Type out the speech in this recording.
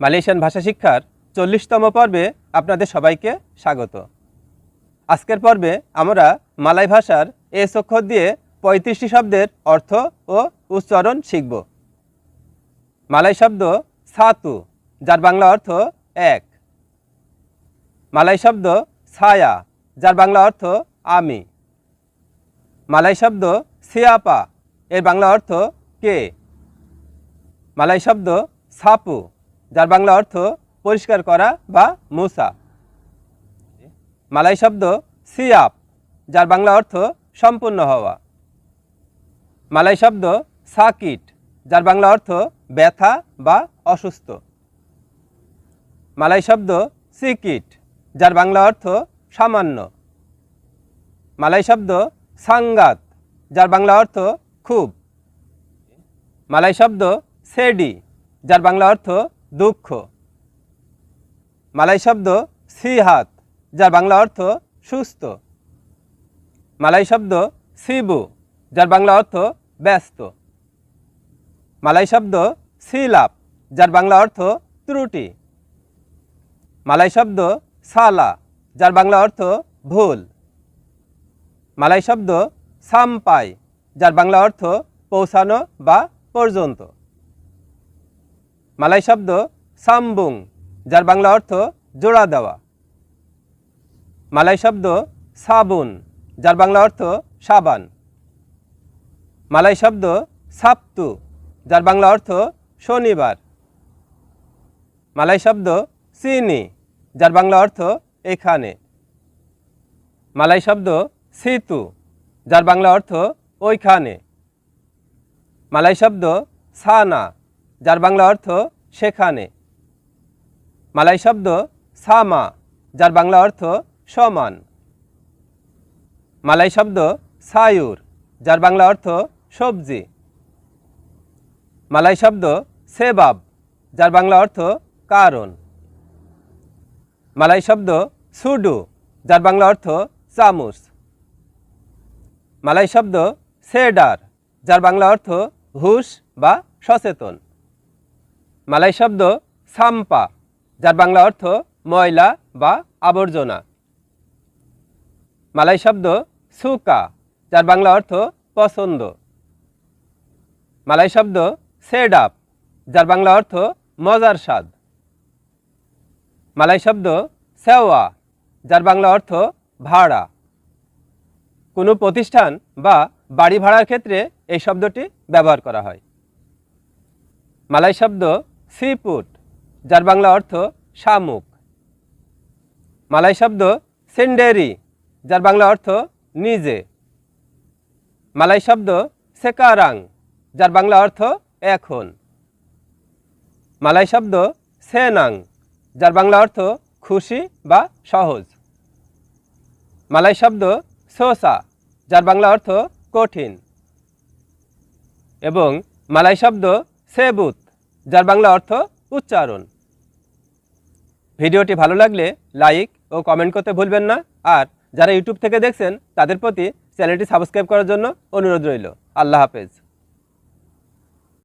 Malaysian ভাষা শিক্ষার 40তম পর্বে আপনাদের সবাইকে স্বাগত। আজকের পর্বে আমরা মালয় ভাষার এস অক্ষর দিয়ে 35টি শব্দের অর্থ ও উচ্চারণ শিখব। মালয় শব্দ সাতু, যার বাংলা অর্থ এক। মালয় শব্দ ছায়া, যার বাংলা অর্থ আমি। মালয় শব্দ সিয়াপা, এর বাংলা অর্থ কে। মালয় শব্দ সাপু, যার বাংলা অর্থ পরিষ্কার করা বা মুছা। মালয় শব্দ সিয়াপ, যার বাংলা অর্থ সম্পূর্ণ হওয়া। মালয় শব্দ সাকিট, যার বাংলা অর্থ ব্যথা বা অসুস্থ। মালয় শব্দ সিকিট, যার বাংলা অর্থ সামান্য। মালয় শব্দ সাঙ্গাত, যার বাংলা অর্থ খুব। মালয় শব্দ সেডি, যার বাংলা অর্থ দুঃখ। মালয় শব্দ সিহাত, যার বাংলা অর্থ সুস্থ। মালয় শব্দ সিবু, যার বাংলা অর্থ ব্যস্ত। মালয় শব্দ সিলাপ, যার বাংলা অর্থ ত্রুটি। মালয় শব্দ সালা, যার বাংলা অর্থ ভুল। মালয় শব্দ সাম্পাই, যার বাংলা অর্থ পৌঁছানো বা পর্যন্ত। মালয় শব্দ সাম্বুং, যার বাংলা অর্থ জোড়া দেওয়া। মালয় শব্দ সাবুন, যার বাংলা অর্থ সাবান। মালয় শব্দ সাপ্তু, যার বাংলা অর্থ শনিবার। মালয় শব্দ চিনি, যার বাংলা অর্থ এখানে। মালয় শব্দ সিতু, যার বাংলা অর্থ ওইখানে। মালয় শব্দ সানা, যার বাংলা অর্থ সেখানে। মালয় শব্দ সামা, যার বাংলা অর্থ সমান। মালয় শব্দ সায়ুর, যার বাংলা অর্থ সবজি। মালয় শব্দ সেবাব, যার বাংলা অর্থ কারণ। মালয় শব্দ সুডু, যার বাংলা অর্থ চামচ। মালয় শব্দ সেডার, যার বাংলা অর্থ হুঁশ বা সচেতন। মালয় শব্দ সাম্পা, যার বাংলা অর্থ ময়লা বা আবর্জনা। মালয় শব্দ সুকা, যার বাংলা অর্থ পছন্দ। মালয় শব্দ সেডাপ, যার বাংলা অর্থ মজার স্বাদ। মালয় শব্দ সেওয়া, যার বাংলা অর্থ ভাড়া। কোনো প্রতিষ্ঠান বা বাড়ি ভাড়ার ক্ষেত্রে এই শব্দটি ব্যবহার করা হয়। মালয় শব্দ সিপুট, যার বাংলা অর্থ শামুক। মালয় শব্দ সেন্ডেরি, যার বাংলা অর্থ নিজে। মালয় শব্দ সেকারাং, যার বাংলা অর্থ এখন। মালয় শব্দ সেনাং, যার বাংলা অর্থ খুশি বা সহজ। মালয় শব্দ সোসা, যার বাংলা অর্থ কঠিন। এবং মালয় শব্দ সেবুত, যার বাংলা অর্থ উচ্চারণ। ভিডিওটি ভালো লাগলে লাইক ও কমেন্ট করতে ভুলবেন না। আর যারা ইউটিউব থেকে দেখছেন তাদের প্রতি চ্যানেলটি সাবস্ক্রাইব করার জন্য অনুরোধ রইল। আল্লাহ হাফেজ।